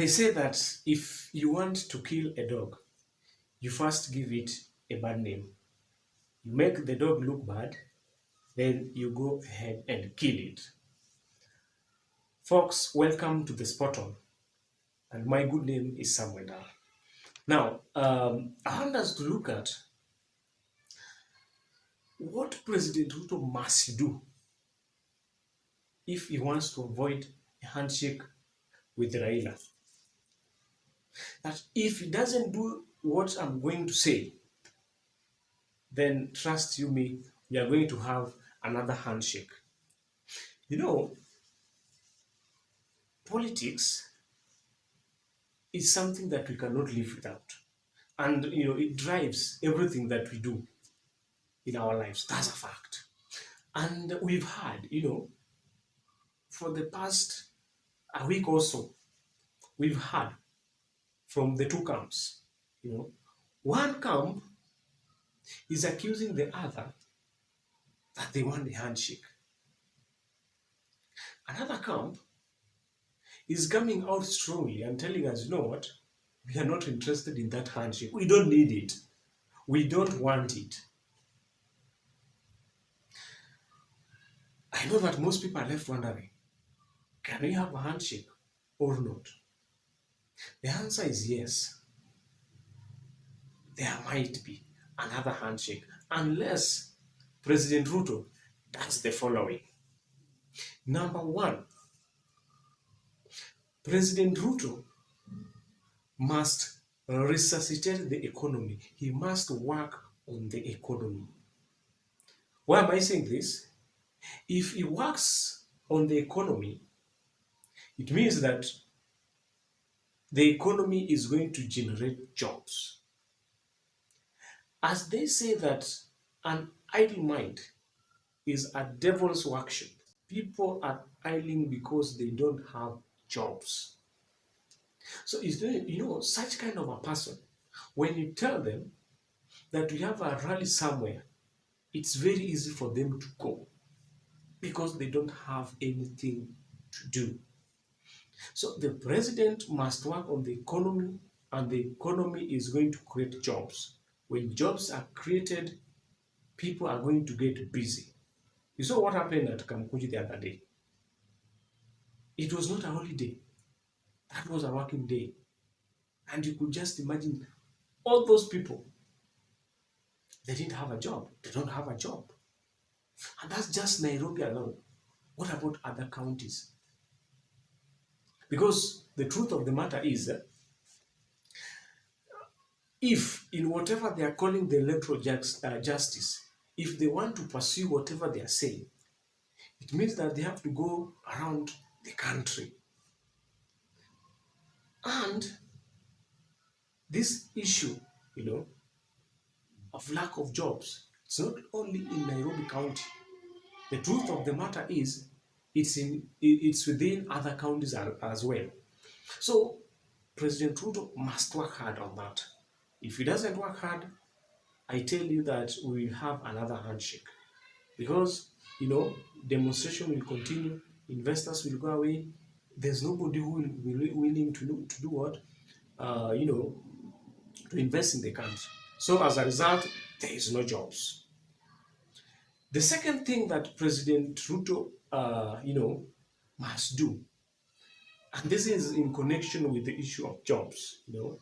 say that if you want to kill a dog, you first give it a bad name. You make the dog look bad, then you go ahead and kill it. Folks, welcome to the Spot On, and my good name is Samuel. Now, I want us to look at what President Ruto must do if he wants to avoid a handshake with Raila. That if he doesn't do what I'm going to say, then trust you me, we are going to have another handshake. You know, politics is something that we cannot live without. And it drives everything that we do in our lives. That's a fact. And we've had, for the past a week or so, we've had from the two camps. One camp is accusing the other that they want a handshake. Another camp is coming out strongly and telling us, you know what, we are not interested in that handshake. We don't need it. We don't want it. I know that most people are left wondering, can we have a handshake or not? The answer is yes. There might be another handshake unless President Ruto does the following. Number one, President Ruto must resuscitate the economy. He must work on the economy. Why am I saying this? If he works on the economy, it means that the economy is going to generate jobs. As they say that an idle mind is a devil's workshop. People are idling because they don't have jobs. So such kind of a person, when you tell them that we have a rally somewhere, it's very easy for them to go because they don't have anything to do. So the president must work on the economy, and the economy is going to create jobs. When jobs are created, people are going to get busy. You saw what happened at Kamkuji the other day. It was not a holiday. That was a working day. And you could just imagine all those people, they didn't have a job. They don't have a job. And that's just Nairobi alone. What about other counties? Because the truth of the matter is that if in whatever they are calling the electoral justice, if they want to pursue whatever they are saying, it means that they have to go around the country. And this issue, of lack of jobs, it's not only in Nairobi County. The truth of the matter is it's within other counties as well. So President Ruto must work hard on that. If he doesn't work hard, I tell you that we will have another handshake. Because, demonstration will continue, investors will go away, there's nobody who will be willing to do what? To invest in the country. So as a result, there is no jobs. The second thing that President Ruto, must do, and this is in connection with the issue of jobs, there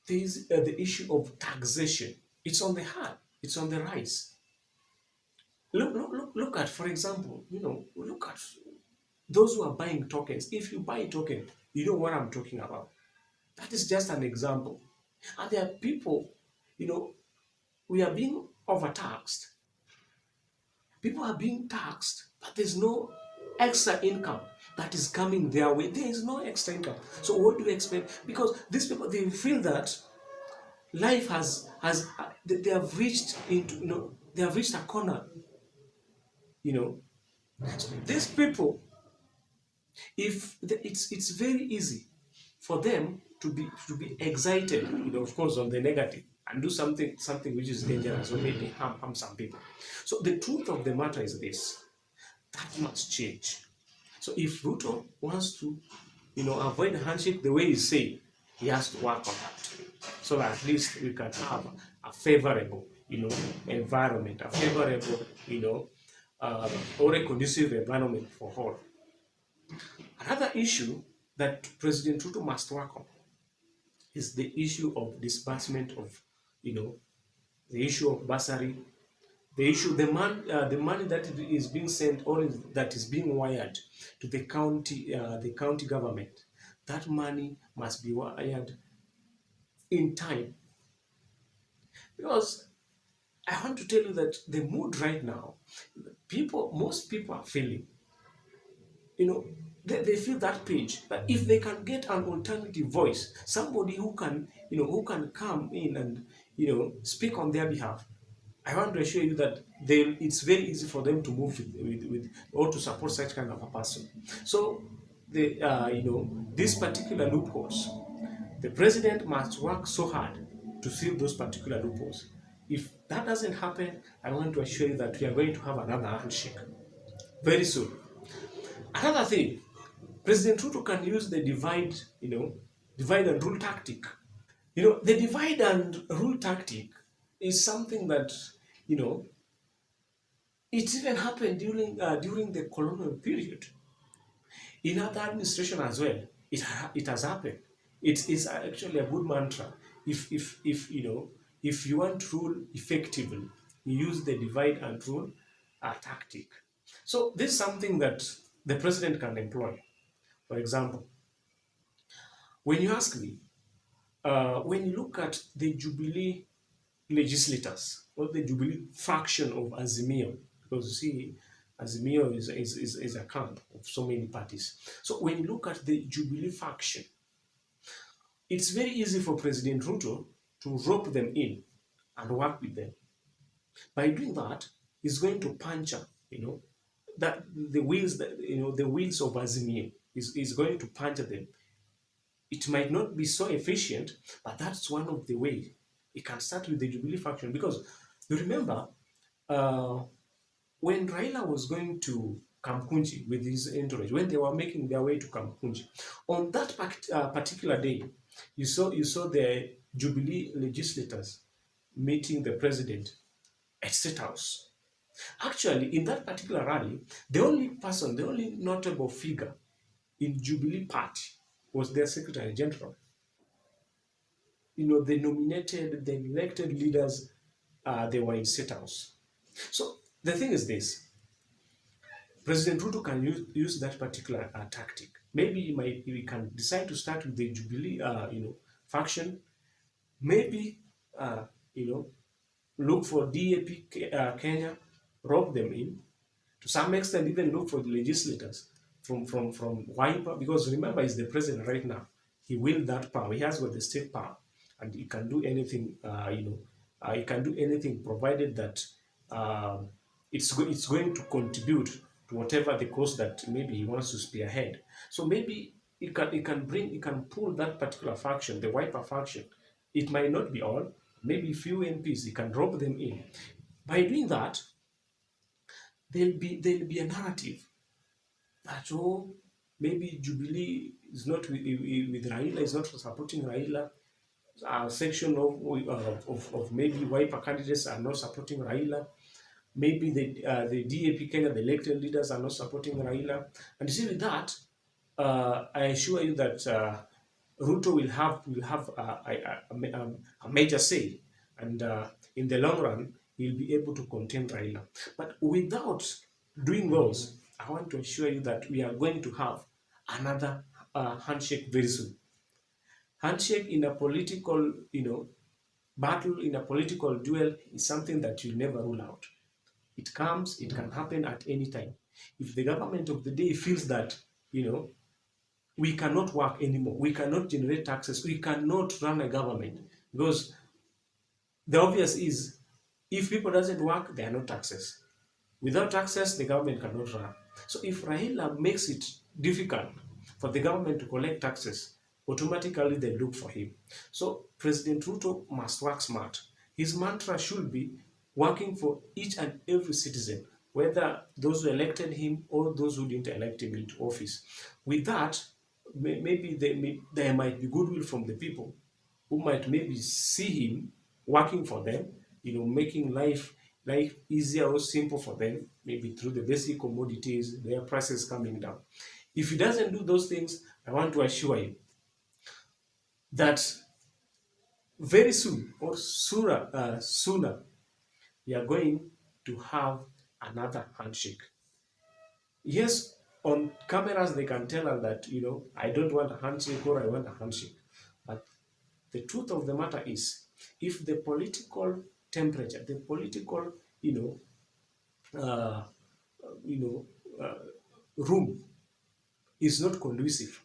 is the issue of taxation. It's on the high, it's on the rise. Look at, for example, look at those who are buying tokens. If you buy a token, you know what I'm talking about. That is just an example. And there are people, we are being overtaxed. People are being taxed, but there's no extra income that is coming their way. There is no extra income. So what do you expect? Because these people, they feel that life they have reached they have reached a corner. So these people, it's very easy for them to be excited, of course, on the negative, and do something which is dangerous or maybe harm some people. So the truth of the matter is this: that must change. So if Ruto wants to avoid handshake the way you say, he has to work on that. So that at least we can have a favorable, environment, a favorable, or a conducive environment for all. Another issue that President Ruto must work on is the issue of disbursement of, you know, the issue of bursary, the money that is being sent or that is being wired to the county government. That money must be wired in time, because I want to tell you that the mood right now, most people are feeling, you know, they feel that pinch. But if they can get an alternative voice, somebody who can, come in and, speak on their behalf, I want to assure you that it's very easy for them to move with or to support such kind of a person. So, these particular loopholes, the president must work so hard to fill those particular loopholes. If that doesn't happen, I want to assure you that we are going to have another handshake very soon. Another thing, President Ruto can use the divide and rule tactic. The divide and rule tactic is something that, you know, it even happened during the colonial period. In other administration as well, it has happened. It is actually a good mantra. If you want to rule effectively, you use the divide and rule tactic. So this is something that the president can employ. For example, when you ask me, when you look at the Jubilee legislators or the Jubilee faction of Azimio, because you see, Azimio is a camp of so many parties. So when you look at the Jubilee faction, it's very easy for President Ruto to rope them in and work with them. By doing that, he's going to puncture, that the wheels of Azimio is going to puncture them. It might not be so efficient, but that's one of the ways. It can start with the Jubilee faction, because you remember uh, when Raila was going to Kamkunji with his entourage, when they were making their way to Kamkunji, on that particular day, you saw the Jubilee legislators meeting the president at State House. Actually, in that particular rally, the only notable figure in Jubilee Party was their Secretary General. The elected leaders, they were in State House. So the thing is this: President Ruto can use that particular tactic. Maybe he can decide to start with the Jubilee, faction. Maybe, uh, you know, look for DAP Kenya, rope them in. To some extent, even look for the legislators from Wiper, because remember, he's the president right now. He wields that power. He has got the state power, and he can do anything. He can do anything provided that it's going to contribute to whatever the cause that maybe he wants to spearhead. So maybe he can pull that particular faction, the Wiper faction. It might not be all. Maybe few MPs. He can drop them in. By doing that, there'll be a narrative that, oh, maybe Jubilee is not with Raila, is not supporting Raila. A section of maybe Wiper candidates are not supporting Raila. Maybe the DAP Kenya, the elected leaders, are not supporting Raila. And you see, with that, I assure you that Ruto will have a major say, and in the long run, he'll be able to contain Raila. But without doing those, I want to assure you that we are going to have another handshake very soon. Handshake in a political, battle, in a political duel, is something that you never rule out. It comes, it can happen at any time. If the government of the day feels that, we cannot work anymore, we cannot generate taxes, we cannot run a government, because the obvious is, if people doesn't work, there are no taxes. Without taxes, the government cannot run. So if Raila makes it difficult for the government to collect taxes, automatically they look for him. So President Ruto must work smart. His mantra should be working for each and every citizen, whether those who elected him or those who didn't elect him into office. With that, maybe there might be goodwill from the people who might maybe see him working for them, making life easier or simple for them, maybe through the basic commodities, their prices coming down. If he doesn't do those things, I want to assure you that very soon or sooner, we are going to have another handshake. Yes, on cameras they can tell us that, I don't want a handshake or I want a handshake. But the truth of the matter is, if the political temperature, the political, uh, you know, room is not conducive,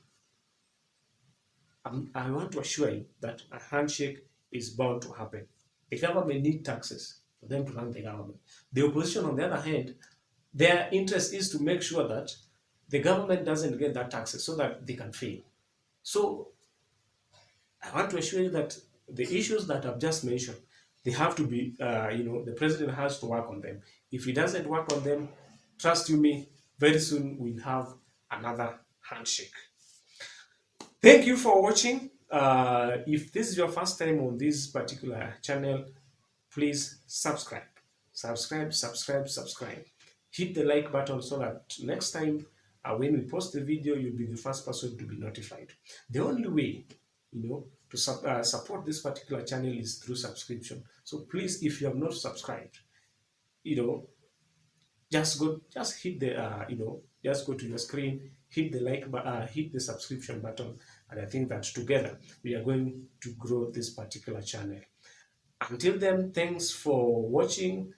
I want to assure you that a handshake is bound to happen. The government need taxes for them to run the government. The opposition, on the other hand, their interest is to make sure that the government doesn't get that taxes so that they can fail. So I want to assure you that the issues that I've just mentioned, they have to be, the president has to work on them. If he doesn't work on them, trust you me, very soon we'll have another handshake. Thank you for watching. If this is your first time on this particular channel, please subscribe. Subscribe. Hit the like button so that next time when we post the video, you'll be the first person to be notified. The only way, to support this particular channel is through subscription. So please, if you have not subscribed, just hit the, just go to your screen, hit the hit the subscription button, and I think that together we are going to grow this particular channel. Until then, thanks for watching.